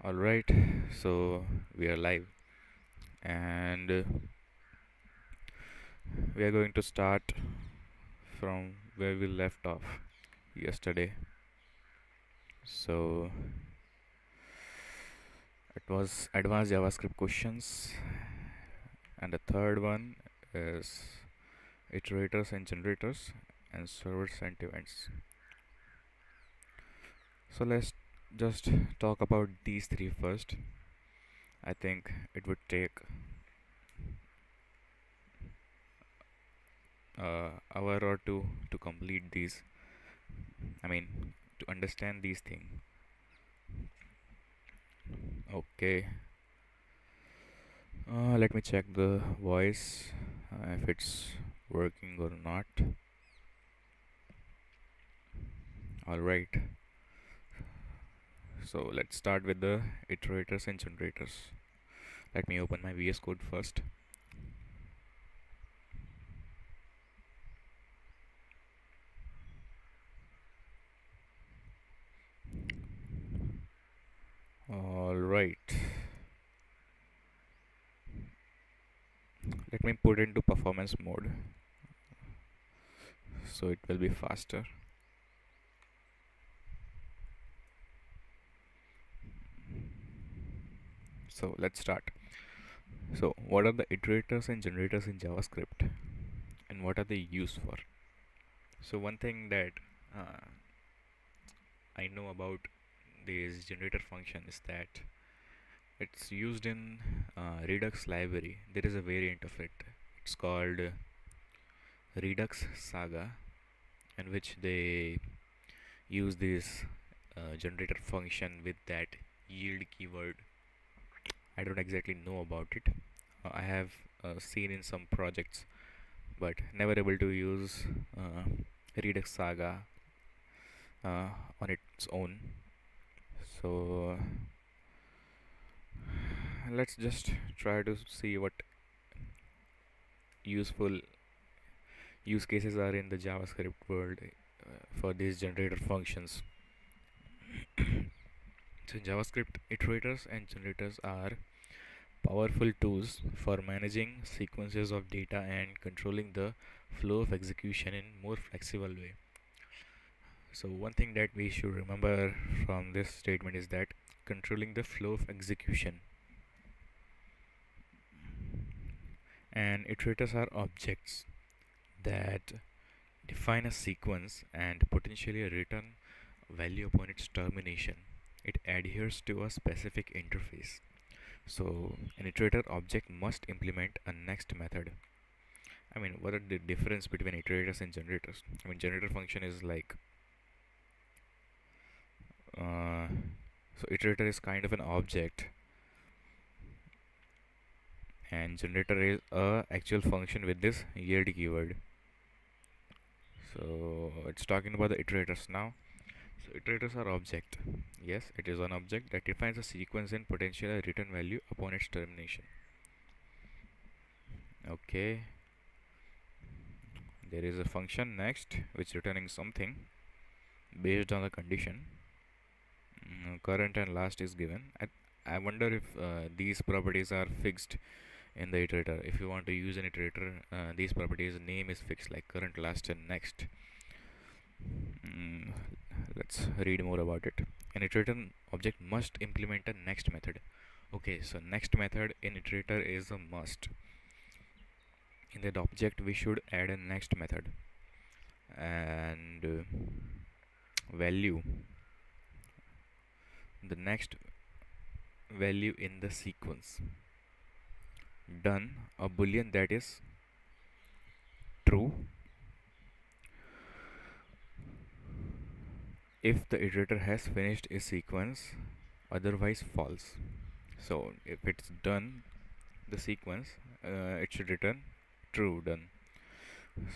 Alright, so we are live and we are going to start from where we left off yesterday. So it was advanced JavaScript questions, and the third one is iterators and generators and servers and events. So let's just talk about these three first. I think it would take hour or two to complete these. I mean, to understand these things. Okay, let me check the voice if it's working or not. Alright, so let's start with the iterators and generators. Let me open my VS Code first. Alright, let me put into performance mode so it will be faster. So let's start. So what are the iterators and generators in JavaScript and what are they used for? So one thing that uh, I know about this generator function is that it's used in Redux library. There is a variant of it. It's called Redux Saga, in which they use this generator function with that yield keyword. I don't exactly know about it. I have seen in some projects, but never able to use Redux Saga on its own. So let's just try to see what useful use cases are in the JavaScript world for these generator functions. So JavaScript iterators and generators are powerful tools for managing sequences of data and controlling the flow of execution in more flexible way. So one thing that we should remember from this statement is that controlling the flow of execution, and iterators are objects that define a sequence and potentially a return value upon its termination. It adheres to a specific interface. So an iterator object must implement a next method. I mean, what are the difference between iterators and generators? I mean, generator function is like uh, so iterator is kind of an object, and generator is a actual function with this yield keyword. So it's talking about the iterators now. So iterators are object. Yes, it is an object that defines a sequence and potentially a return value upon its termination. Okay, there is a function next which returning something based on the condition. Current and last is given. I wonder if these properties are fixed in the iterator. If you want to use an iterator, these properties name is fixed like current, last and next. Mm, let's read more about it. An iterator object must implement a next method. Okay, so next method in iterator is a must. In that object we should add a next method, and value the next value in the sequence, done a boolean that is true if the iterator has finished a sequence, otherwise false. So if it's done the sequence, it should return true, done.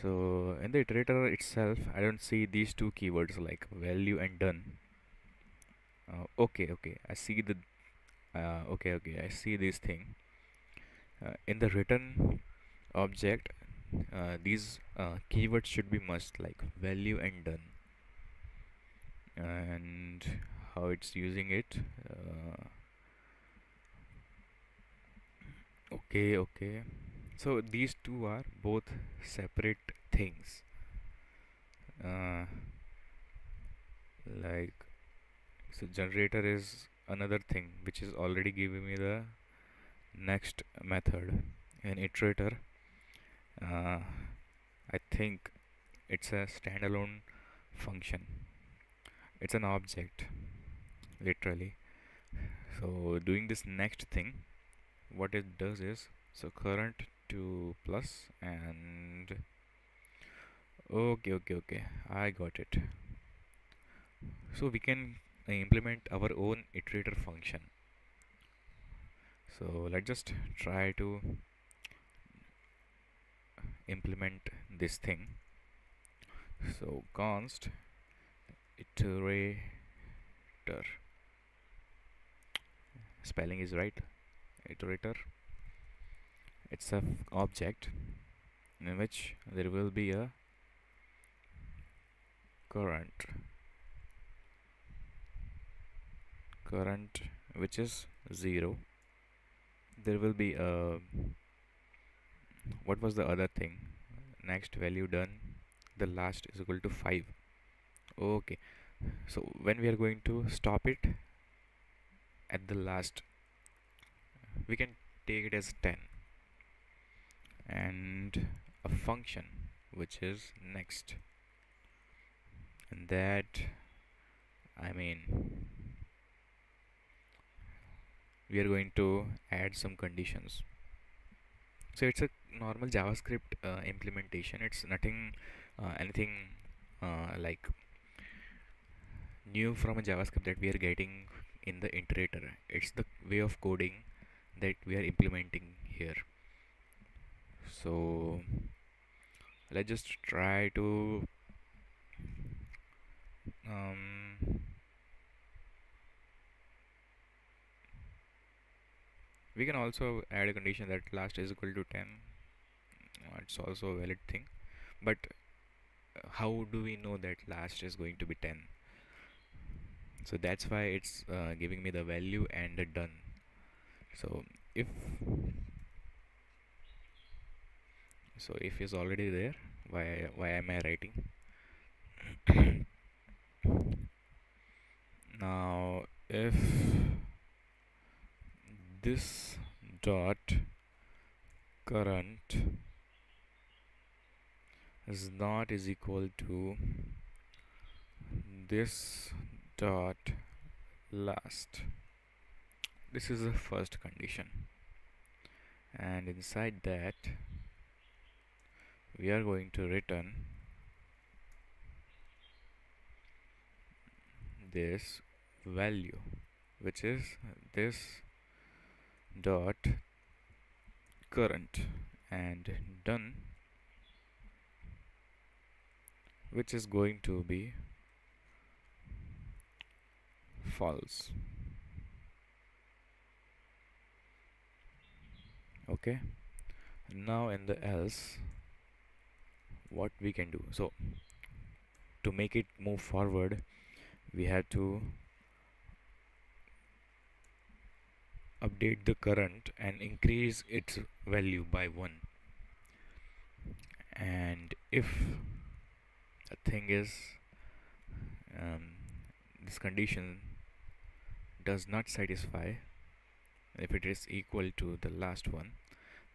So in the iterator itself I don't see these two keywords like value and done. Okay, I see the okay, I see this thing. In the return object, these keywords should be must like value and done. And how it's using it, Okay. So these two are both separate things. Uh, like, so generator is another thing which is already giving me the next method. An iterator, uh, I think it's a standalone function. It's an object, literally. So doing this next thing, what it does is, so current to plus and okay, I got it. So we can implement our own iterator function. So let's just try to implement this thing. So const iterator, spelling is right, iterator. It's a object in which there will be a current current which is 0. There will be a, what was the other thing, next value done, the last is equal to 5. Okay, so when we are going to stop it at the last, we can take it as 10, and a function which is next, and that, I mean, we are going to add some conditions. So it's a normal JavaScript implementation. It's nothing anything like new from a JavaScript that we are getting in the iterator. It's the way of coding that we are implementing here. So let's just try to um, we can also add a condition that last is equal to 10. It's also a valid thing, but how do we know that last is going to be 10? So that's why it's giving me the value and the done. So if if is already there, why am I writing? Now if this dot current is not is equal to this dot last, this is the first condition, and inside that we are going to return this value, which is this dot current, and done, which is going to be false. Okay, now in the else, what we can do, so to make it move forward, we have to update the current and increase its value by 1. And if the thing is, um, this condition does not satisfy, if it is equal to the last one,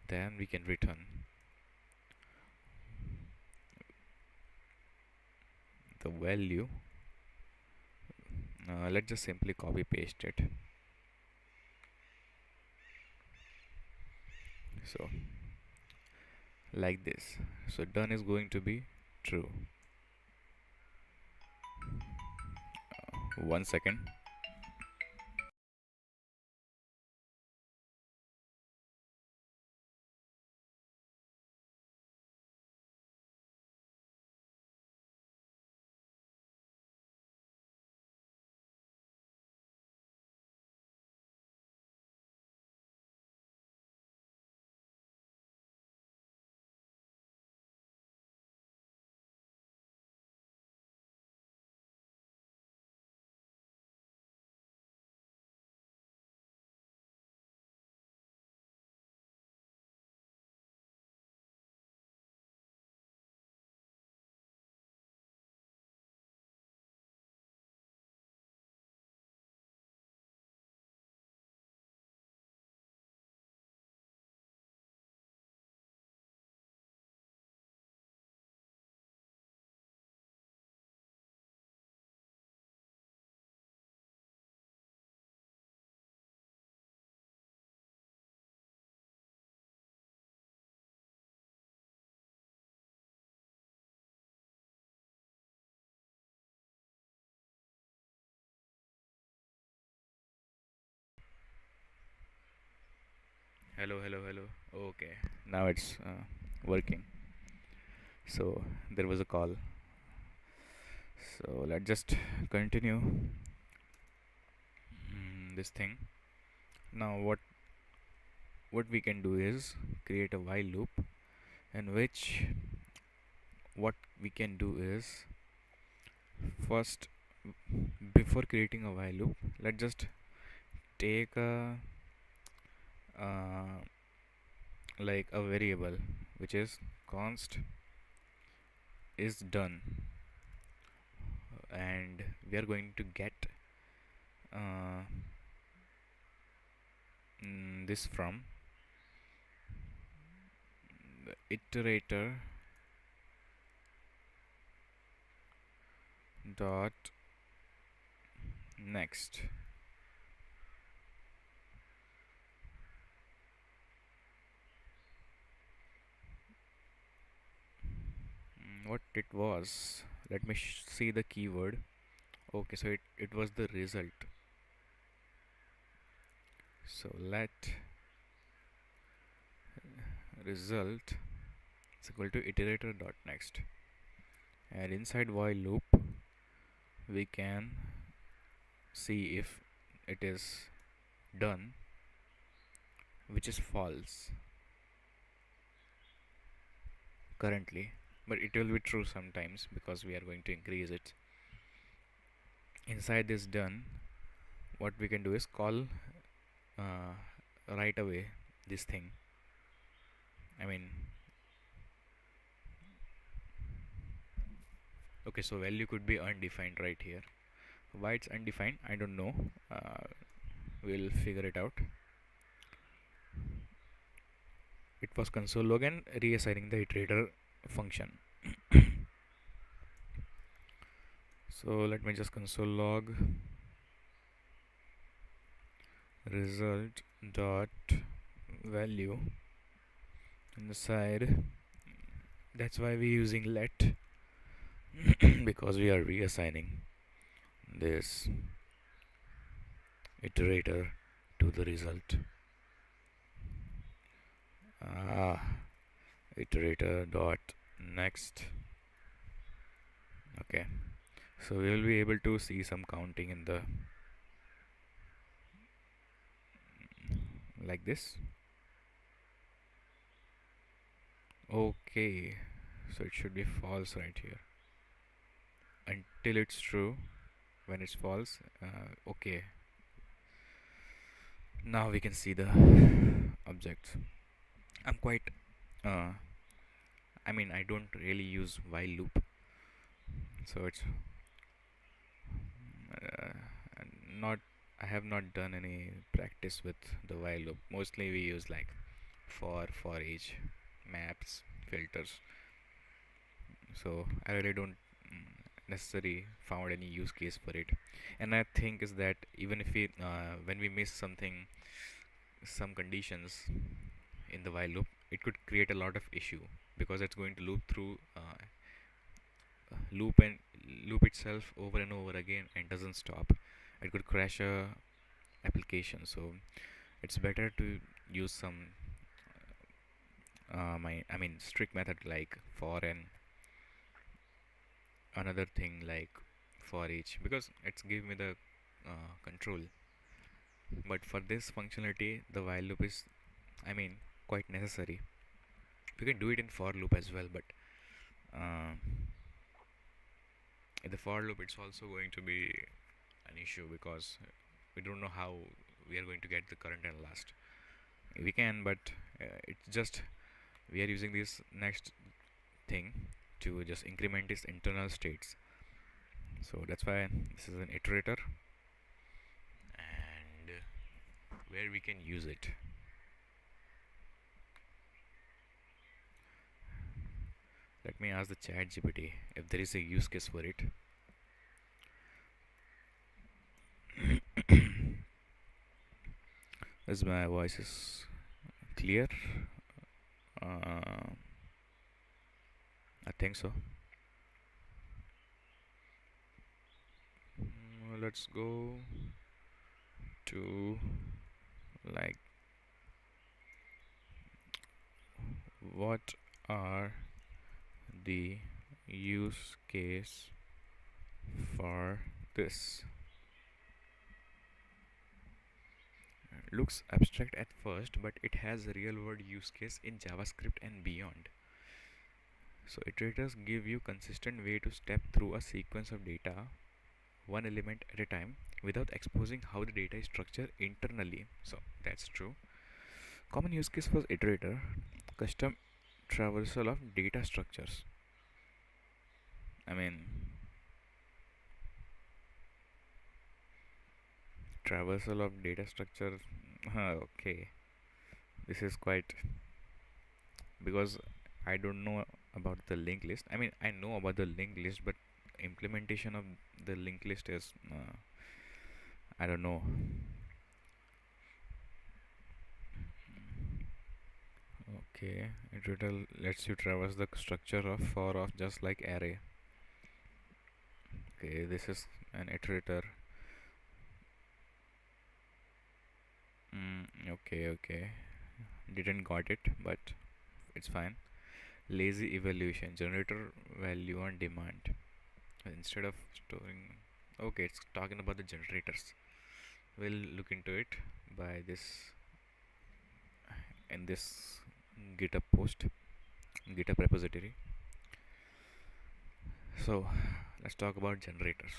then we can return the value. Let's just simply copy paste it. So like this, so done is going to be true. 1 second. Hello, hello, hello. Okay, now it's working. So there was a call. So let's just continue this thing. Now what we can do is create a while loop in which what we can do is first, before creating a while loop, let's just take a uh, like a variable which is const is done, and we are going to get uh, this from the iterator dot next. What it was, let me see the keyword. Okay, so it was the result. So let result is equal to iterator dot next, and inside while loop we can see if it is done, which is false currently, but it will be true sometimes because we are going to increase it. Inside this done, what we can do is call uh, right away this thing. I mean, okay, so value could be undefined right here. Why it's undefined, I don't know. We'll figure it out. It was console log and reassigning the iterator function. So let me just console log result dot value on the side. That's why we're using let because we are reassigning this iterator to the result. Iterator dot next. Okay, so we will be able to see some counting in the like this. Okay, so it should be false right here until it's true. When it's false, okay, now we can see the objects. I'm quite uh, I mean, I don't really use while loop, so it's uh, not I have not done any practice with the while loop. Mostly we use like for each, maps, filters. So I really don't necessarily found any use case for it. And I think is that even if we when we miss something, some conditions in the while loop, it could create a lot of issue because it's going to loop through loop and loop itself over and over again and doesn't stop. It could crash a application. So it's better to use some I mean strict method like for and another thing like for each, because it's give me the control. But for this functionality, the while loop is, I mean, quite necessary. You can do it in for loop as well, but uh, in the for loop it's also going to be an issue because we don't know how we are going to get the current and last. We can, but it's just we are using this next thing to just increment its internal states. So that's why this is an iterator and where we can use it. Let me ask the chat GPT if there is a use case for it. Is my voice is clear? I think so. Let's go to like what are the use case for this? Looks abstract at first, but it has a real world use case in JavaScript and beyond. So iterators give you consistent way to step through a sequence of data one element at a time without exposing how the data is structured internally. So that's true. Common use case for iterator: custom traversal of data structures. I mean, traversal of data structure. Okay, this is quite, because I don't know about the linked list. I mean, I know about the linked list, but implementation of the linked list is I don't know. Okay, iterator lets you traverse the structure of for of just like array. Okay, this is an iterator. Okay. Didn't got it, but it's fine. Lazy evaluation, generator value on demand. Instead of storing, okay, it's talking about the generators. We'll look into it by this in this GitHub post, GitHub repository. So let's talk about generators.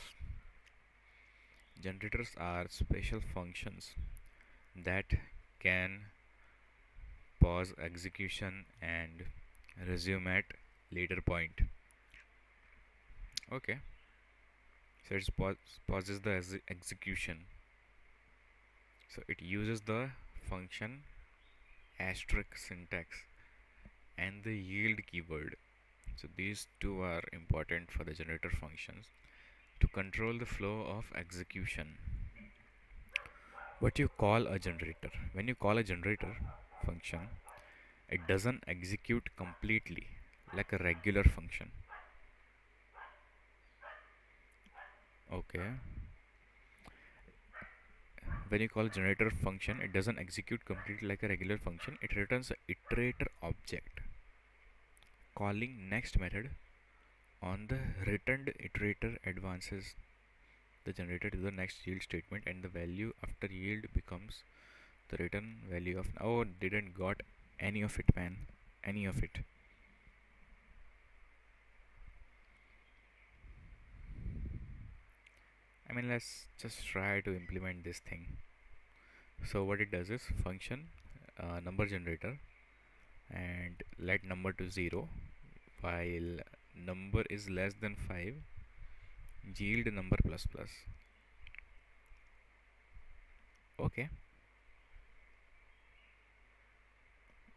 Generators are special functions that can pause execution and resume at later point. Okay, so it pauses the execution. So it uses the function asterisk syntax and the yield keyword. So these two are important for the generator functions to control the flow of execution. What you call a generator? When you call a generator function, it doesn't execute completely like a regular function. Okay. When you call a generator function, it doesn't execute completely like a regular function. It returns an iterator object calling next method on the returned iterator advances the generator to the next yield statement, and the value after yield becomes the return value of. Oh, didn't got any of it, man. Any of it. I mean, let's just try to implement this thing. So what it does is function number generator and let number to 0 while number is less than 5, yield number plus plus. Okay,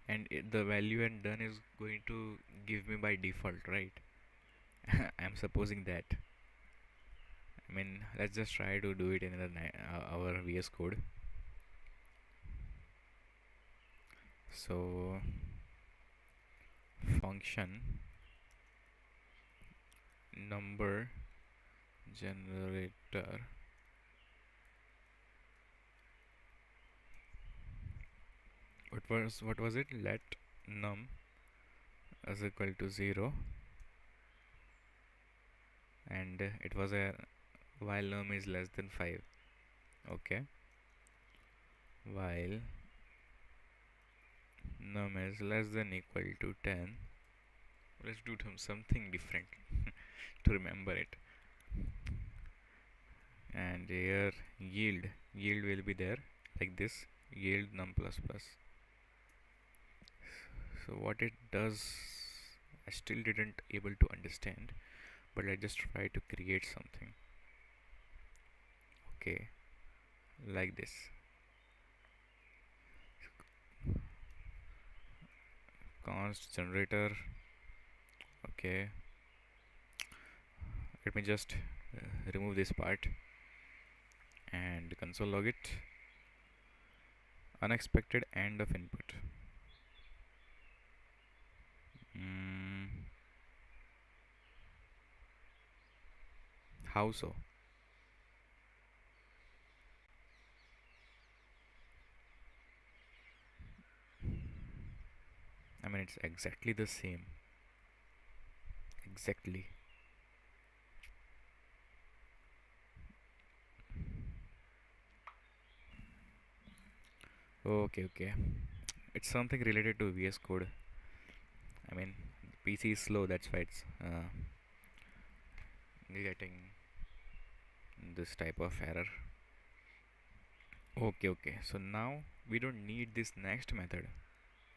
and the value and done is going to give me by default, right? I'm supposing that. I mean, let's just try to do it in our VS Code. So function number generator, what was it, let num is equal to 0, and it was a while num is less than 5. Okay, while num is less than equal to 10. Let's do something different to remember it. And here yield will be there like this, yield num plus plus. So what it does, I still didn't able to understand, but I just try to create something. Okay, like this. Const generator. Okay, let me just remove this part and console log it. Unexpected end of input. How so? I mean, it's exactly the same. Exactly. Okay, okay. It's something related to VS Code. I mean, PC is slow, that's why it's getting this type of error. Okay, okay. So now we don't need this next method.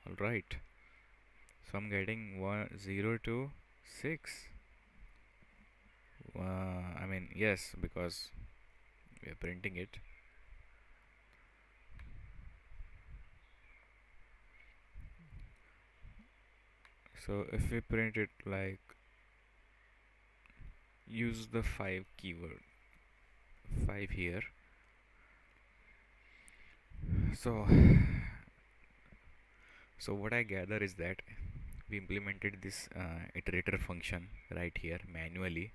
All right. So I'm getting 0 to 6. I mean, yes, because we are printing it. So if we print it like use the 5 keyword, 5 here. So what I gather is that we implemented this iterator function right here manually.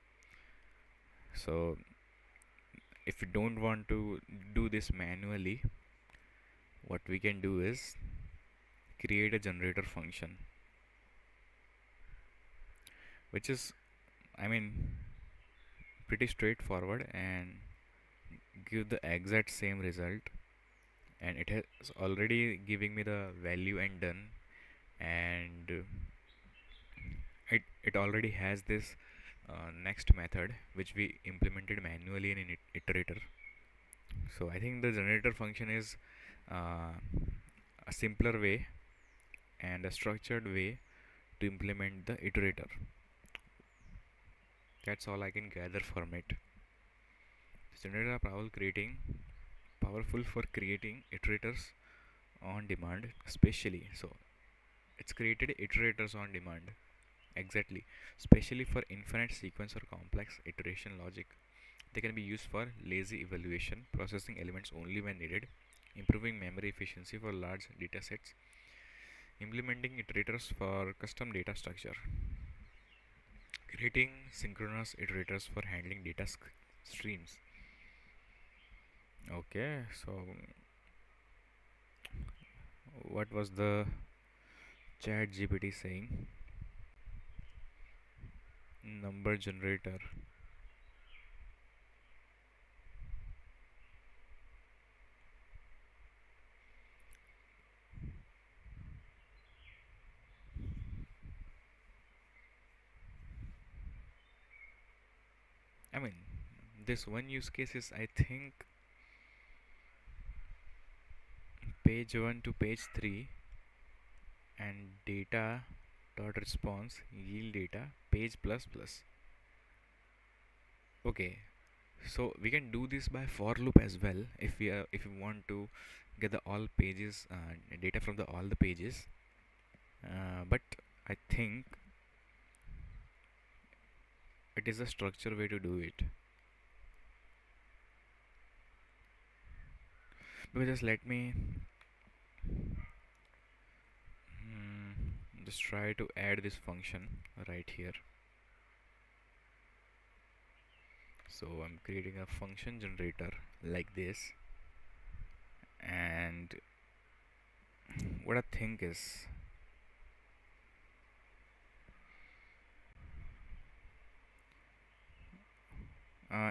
So if you don't want to do this manually, what we can do is create a generator function, which is, I mean, pretty straightforward and give the exact same result, and it has already giving me the value and done, and it already has this next method which we implemented manually in an iterator. So I think the generator function is uh, a simpler way and a structured way to implement the iterator. That's all I can gather from it. The generator are powerful for creating iterators on demand, especially. So it's created iterators on demand, exactly, especially for infinite sequence or complex iteration logic. They can be used for lazy evaluation, processing elements only when needed, improving memory efficiency for large datasets, implementing iterators for custom data structure, creating synchronous iterators for handling data streams. Okay, so what was the chat GPT saying? Number generator. I mean, this one use case is, I think, page 1 to page 3 and data dot response yield data page plus plus. Okay, so we can do this by for loop as well if we want to get the all pages data from the all the pages, but I think it is a structured way to do it. Because just let me just try to add this function right here. So I'm creating a function generator like this, and what I think is,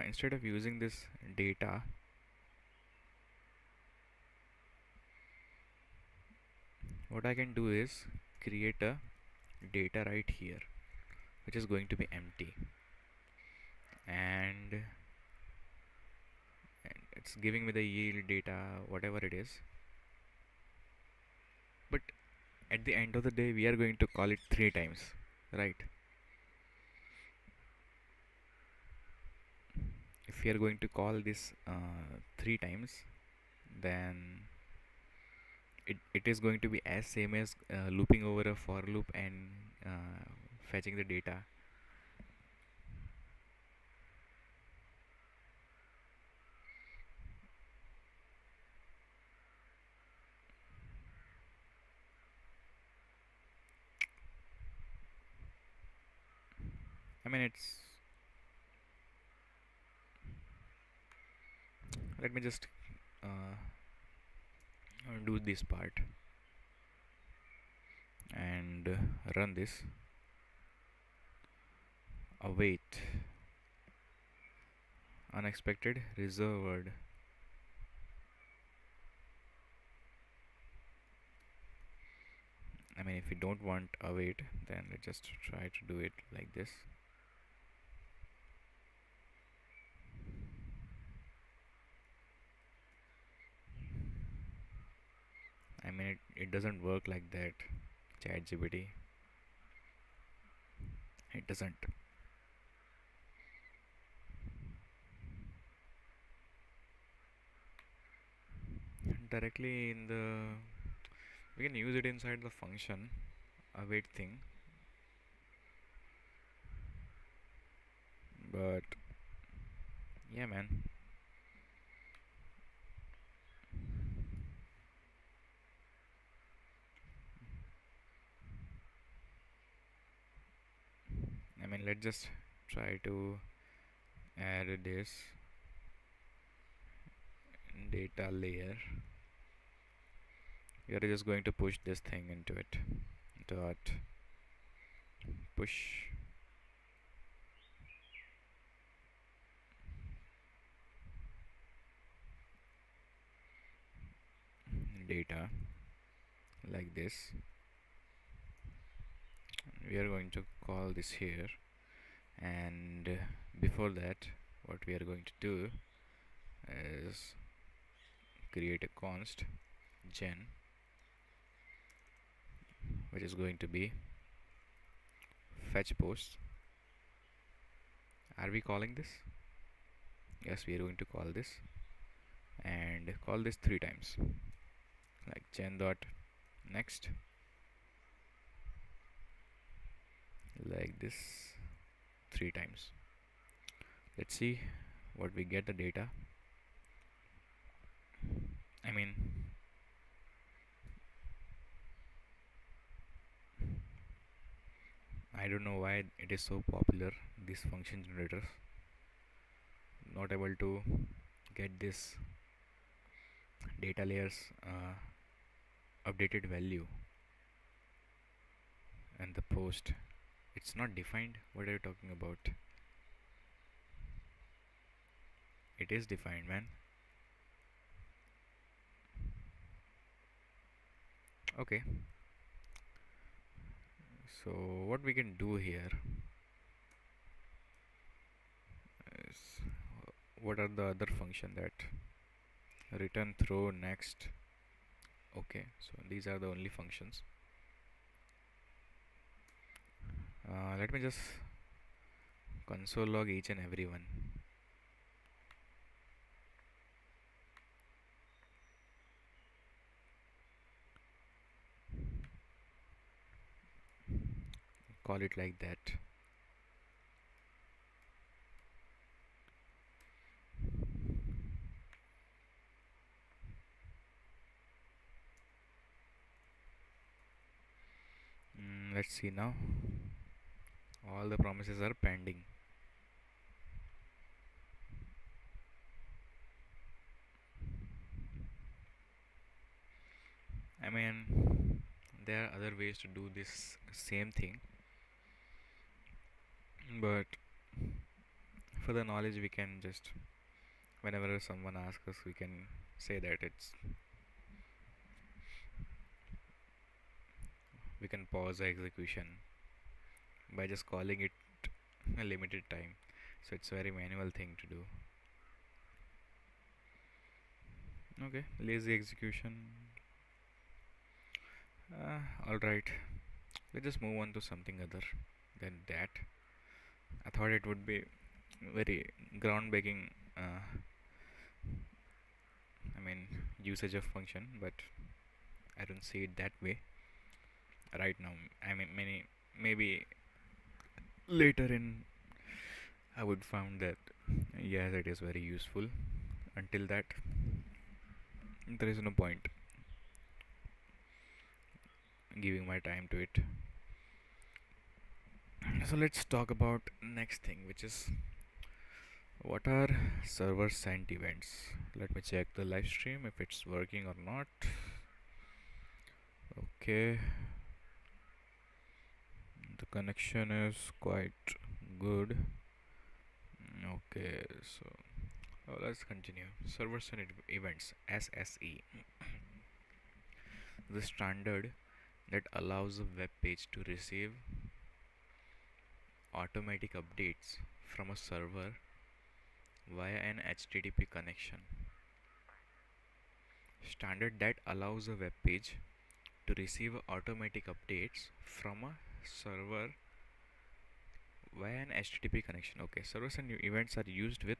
instead of using this data, what I can do is create a data right here which is going to be empty, and it's giving me the yield data whatever it is, but at the end of the day we are going to call it 3 times, right? If we are going to call this 3 times, then it is going to be as same as looping over a for loop and fetching the data. I mean, it's, let me just do this part, and run this. Await unexpected reserved. I mean, if you don't want await, then let's just try to do it like this. I mean, it doesn't work like that, ChatGPT. It doesn't. Directly in the, we can use it inside the function await thing, but yeah, man. I mean, let's just try to add this data layer. We are just going to push this thing into it. Dot push data like this. We are going to call this here, and before that, what we are going to do is create a const gen, which is going to be fetch post. Are we calling this? Yes, we are going to call this, and call this 3 times, like gen dot next, like this, 3 times. Let's see what we get the data. I mean, I don't know why it is so popular, these function generators. Not able to get this data layers updated value, and the post, it's not defined. What are you talking about? It is defined, man. Okay, so what we can do here is, what are the other function that return, throw, next? Okay, so these are the only functions. Let me just console log each and every one. Call it like that. Let's see now. All the promises are pending. I mean, there are other ways to do this same thing, but for the knowledge, we can just, whenever someone asks us, we can say that it's, we can pause the execution by just calling it a limited time. So it's a very manual thing to do. Okay, lazy execution. Alright, let's just move on to something other than that. I thought it would be very groundbreaking, I mean, usage of function, but I don't see it that way right now. I mean, maybe later in I would found that yes, it is very useful. Until that, there is no point giving my time to it. So let's talk about next thing, which is, what are server sent events? Let me check the live stream if it's working or not. Okay, The connection is quite good. Okay, so let's continue. Servers and events, SSE, the standard that allows a web page to receive automatic updates from a server via an HTTP connection. Standard that allows a web page to receive automatic updates from a server via an HTTP connection. Okay, servers and events are used with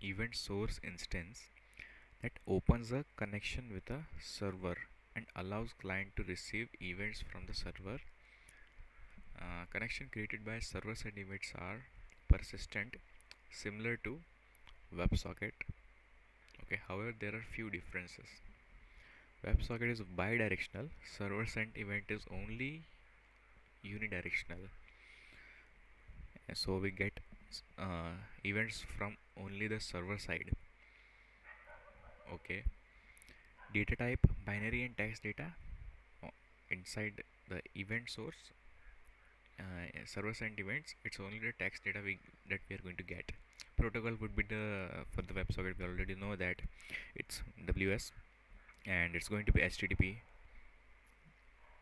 event source instance that opens a connection with a server and allows client to receive events from the server. Connection created by servers and events are persistent, similar to WebSocket. Okay, however, there are few differences. WebSocket is bidirectional, servers and event is only unidirectional. So we get events from only the server side. Okay, data type binary and text data inside the event source. Servers and events, it's only the text data that we are going to get. Protocol would be the for the WebSocket, we already know that it's WS and it's going to be HTTP.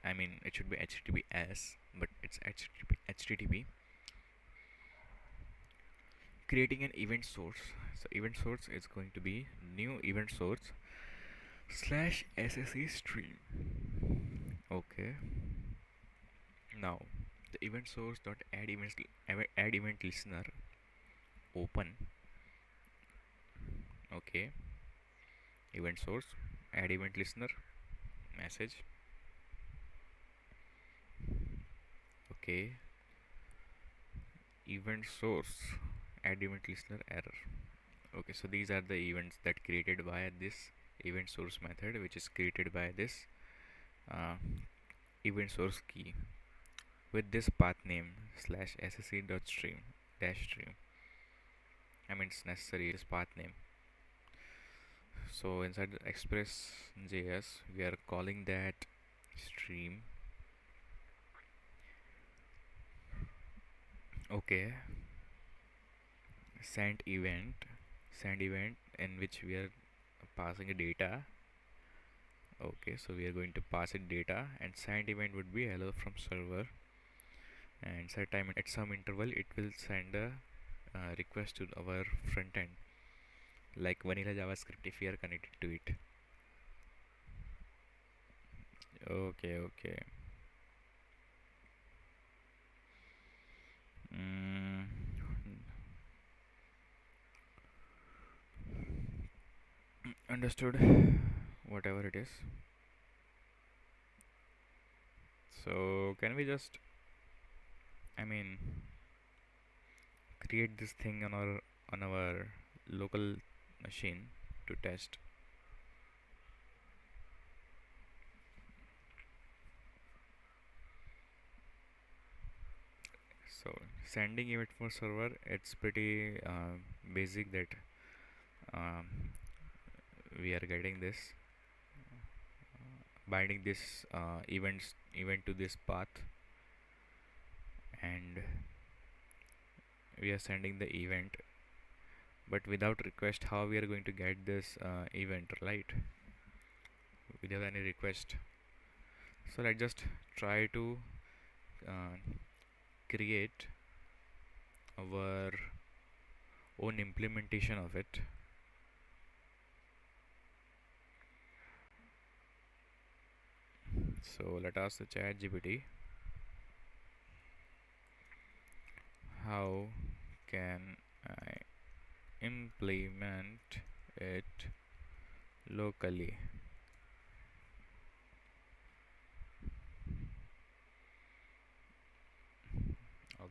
I mean, it should be HTTPS, but it's HTTP. Creating an event source. So event source is going to be new event source slash SSE stream. Okay. Now the event source dot add event listener open. Okay. Event source add event listener message. Okay. Event source add event listener error. Okay, so these are the events that created by this event source method, which is created by this uh, event source key with this path name slash sse dot stream dash stream. I mean, it's necessary this path name. So inside the express.js we are calling that stream. Okay, send event in which we are passing a data. Okay, so we are going to pass it data, and send event would be hello from server, and set time at some interval it will send a request to our front end like vanilla JavaScript if we are connected to it. Okay. mm, Understood, whatever it is. So can we just, I mean, create this thing on our local machine to test? So sending event for server, it's pretty basic that um, we are getting this binding this event to this path, and we are sending the event, but without request. How we are going to get this event, right, without any request? So let's just try to uh, create our own implementation of it. So let us ask the ChatGPT, how can I implement it locally?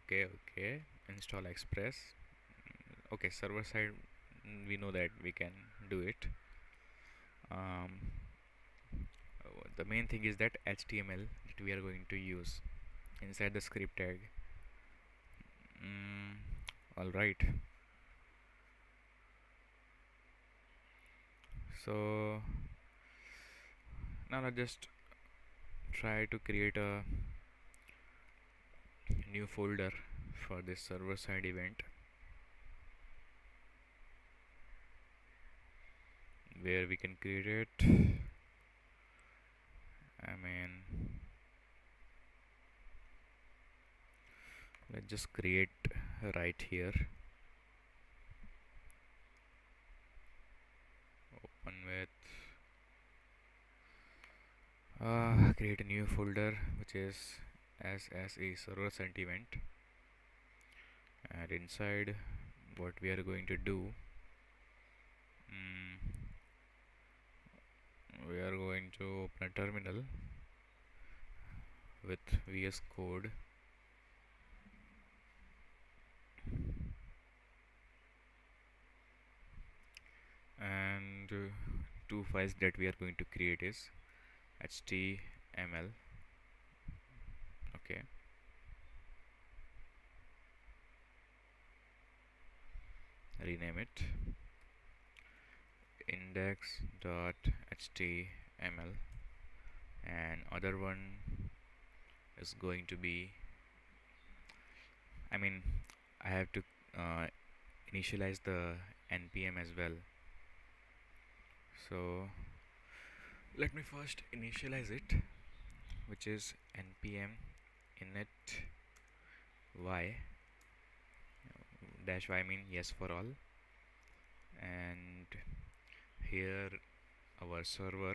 Okay, install Express. Okay, server side, we know that we can do it. The main thing is that HTML that we are going to use inside the script tag. All right, so now let's just try to create a new folder for this server side event where we can create it. I mean, let's just create right here. Open with create a new folder which is SSE server sent event, and inside what we are going to do, we are going to open a terminal with VS Code and two files that we are going to create is HTML. Okay, rename it index.html, and other one is going to be, I mean, I have to initialize the npm as well. So let me first initialize it, which is npm init y dash y, mean yes for all, and here our server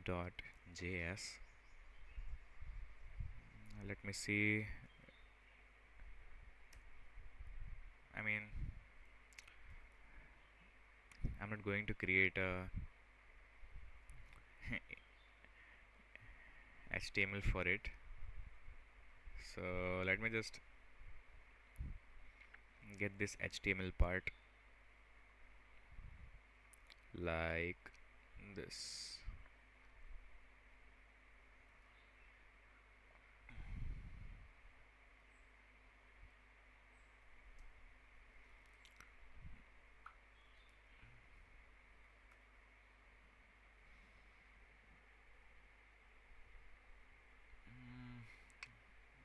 dot js. Let me see. I mean, I'm not going to create a HTML for it, so let me just get this HTML part like this.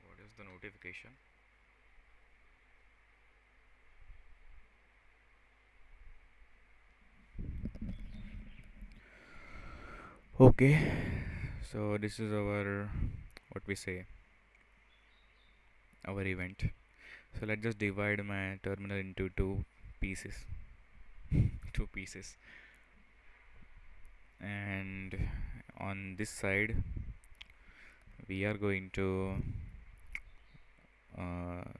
What is the notification? Okay, so this is our, what we say, our event. So let's just divide my terminal into two pieces. Two pieces, and on this side we are going to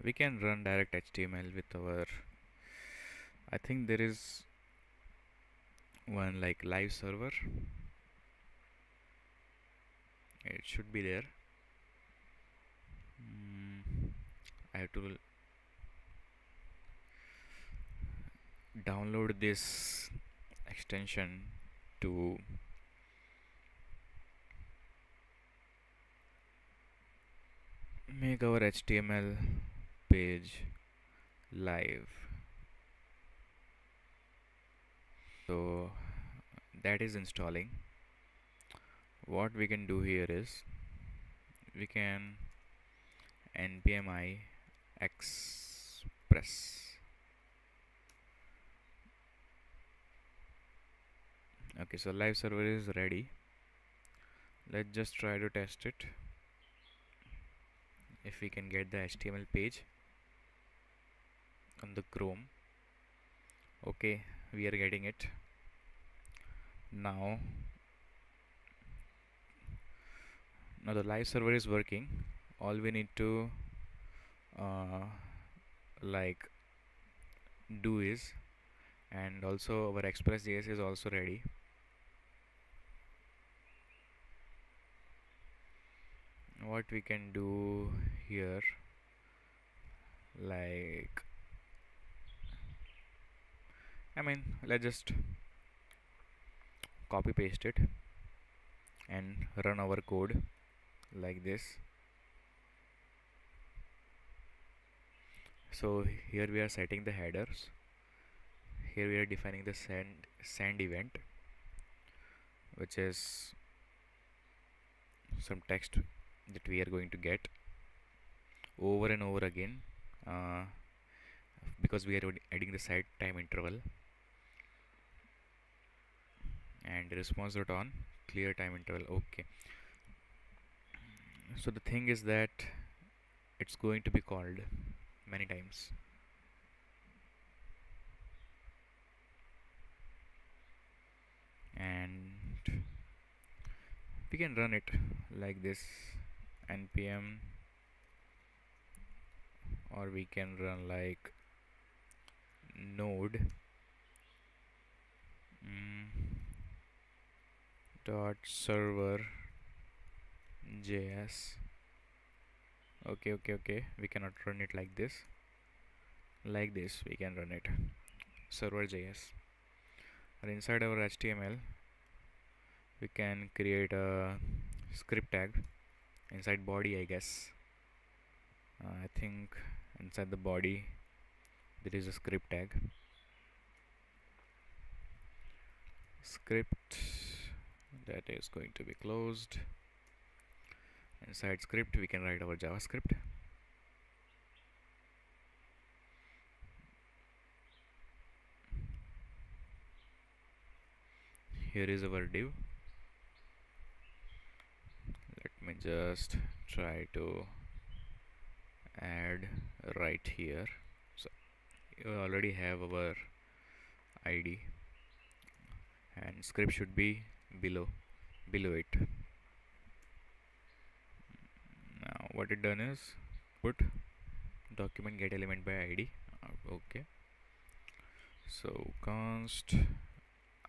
we can run direct HTML with our, I think there is one like live server, it should be there. I have to download this extension to make our HTML page live. So that is installing. What we can do here is we can npm i express. Okay, so live server is ready. Let's just try to test it if we can get the HTML page on the Chrome. Okay, we are getting it now. Now the live server is working. All we need to like do is, and also our express.js is also ready. What we can do here, like, I mean, let's just copy paste it and run our code like this. So here we are setting the headers, here we are defining the send event, which is some text that we are going to get over and over again, uh, because we are adding the side time interval, and response dot on clear time interval. Okay, so the thing is that it's going to be called many times, and we can run it like this, npm, or we can run like node dot server js. Okay, we cannot run it like this. Like this we can run it, server js. And inside our html we can create a script tag inside body, I guess. I think inside the body there is a script tag, script, that is going to be closed. Inside script we can write our javascript. Here is our div. Let me just try to add right here. So you already have our id, and script should be below it. Now what it done is put document get element by id. Okay, so const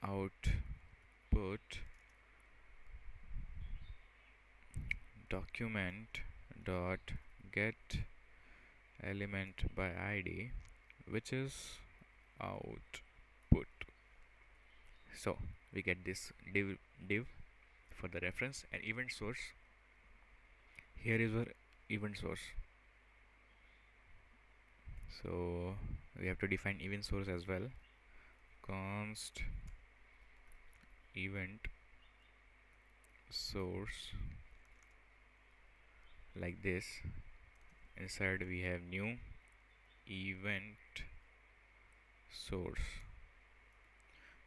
output document dot get element by id, which is output. So we get this div for the reference, and event source. Here is our event source, so we have to define event source as well. Const event source, like this. Inside we have new event source,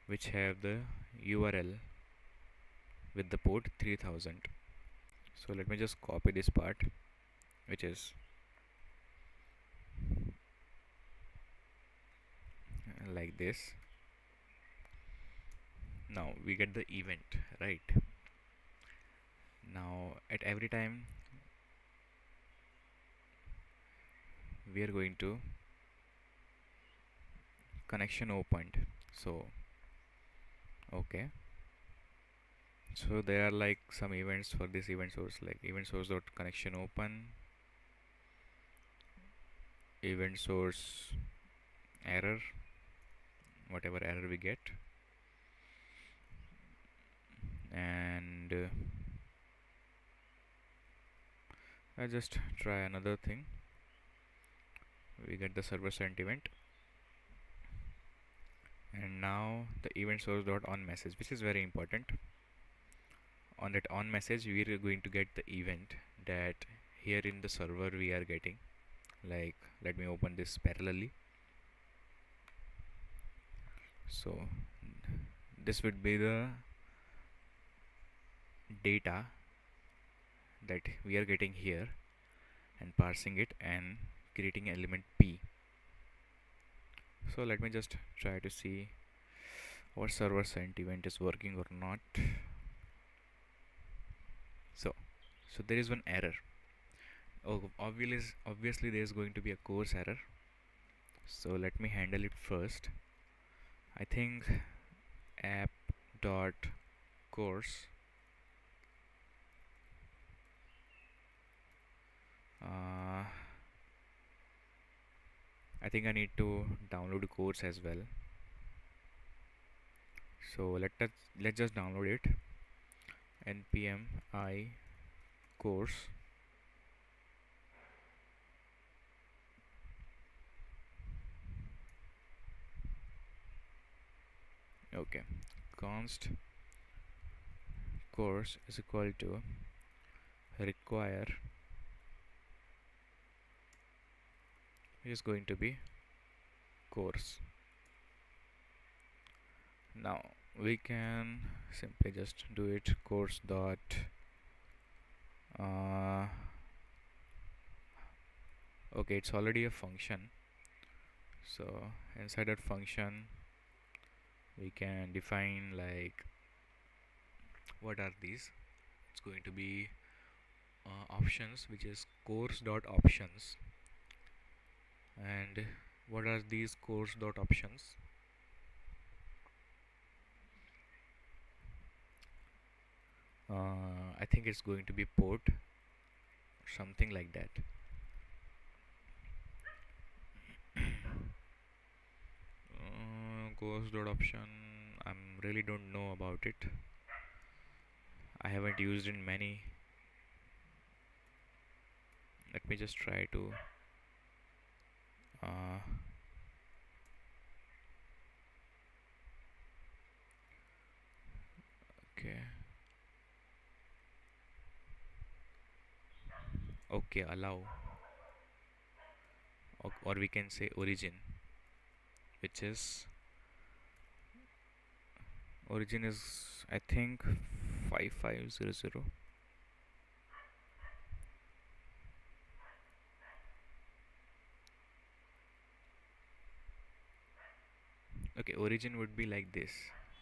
which have the url with the port 3000. So let me just copy this part, which is like this. Now we get the event, right? Now at every time we are going to connection opened. So okay, so there are like some events for this event source, like event source dot connection open, event source error, whatever error we get. And I just try another thing. We get the server sent event, and now the event source dot on message, which is very important. On that on message we are going to get the event that here in the server we are getting. Like, let me open this parallelly. So this would be the data that we are getting here, and parsing it and creating element p. So let me just try to see our server sent event is working or not. So there is one error. Obviously there is going to be a course error, so let me handle it first. I think app dot course, I think I need to download the course as well. So let's just download it. npm I course. Okay, const course is equal to require is going to be course. Now we can simply just do it course dot uh, okay, it's already a function, so inside that function we can define like what are these. It's going to be options, which is course dot options. And what are these course dot options? I think it's going to be port, something like that. Course dot option, I really don't know about it. I haven't used in many. Let me just try to uh, okay. Okay, allow, or we can say origin, which is origin is I think 5500. Okay, origin would be like this.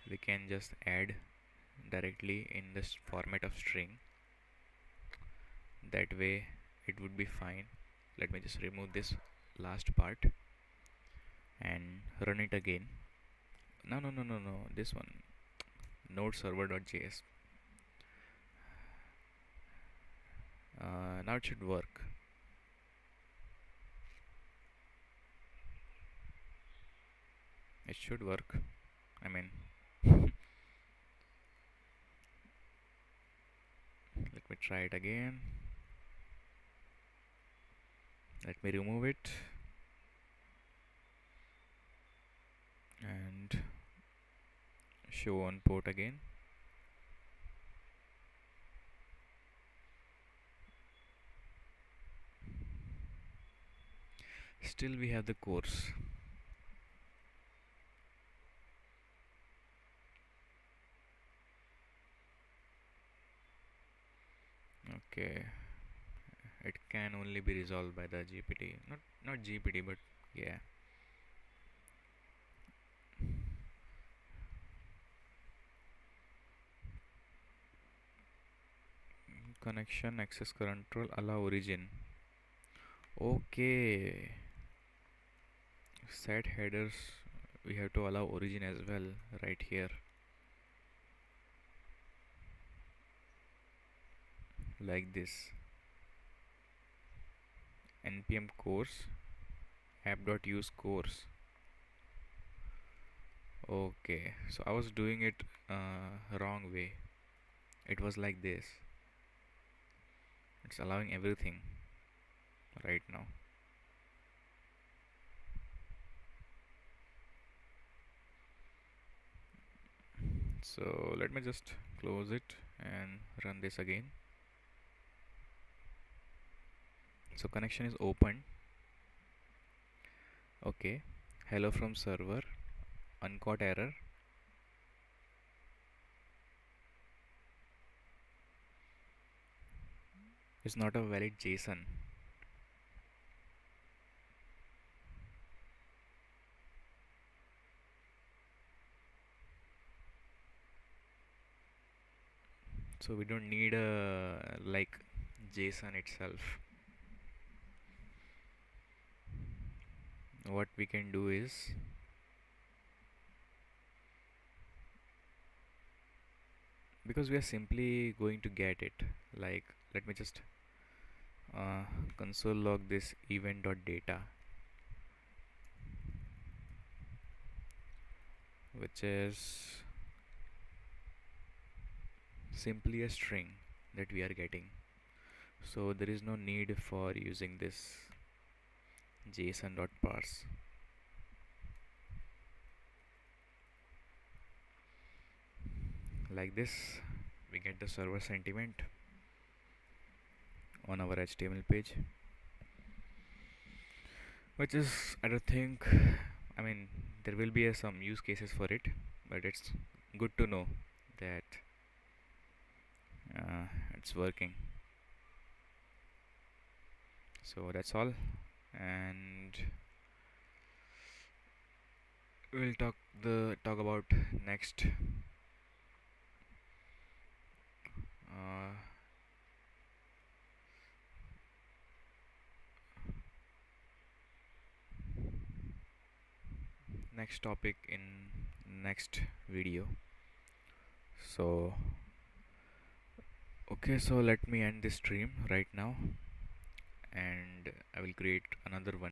We can just add directly in this format of string. That way it would be fine. Let me just remove this last part and run it again. No, this one, node server.js. Now it should work. It should work. I mean, let me try it again. Let me remove it and show on port again. Still we have the course. Okay, it can only be resolved by the GPT. Not GPT, but yeah. Connection access control allow origin. Okay, set headers, we have to allow origin as well right here, like this. Npm course app.use course. Okay, so I was doing it wrong way. It was like this. It's allowing everything right now. So let me just close it and run this again. So connection is open. Okay, hello from server, uncaught error. Is not a valid JSON. So we don't need a like JSON itself. What we can do is because we are simply going to get it, like let me just console log this event.data, which is simply a string that we are getting. So there is no need for using this json.parse. Like this we get the server sentiment. on our HTML page, which is, I don't think, I mean, there will be some use cases for it, but it's good to know that uh, it's working. So that's all, and we'll talk about next uh, next topic in next video. So okay, so let me end this stream right now, and I will create another one.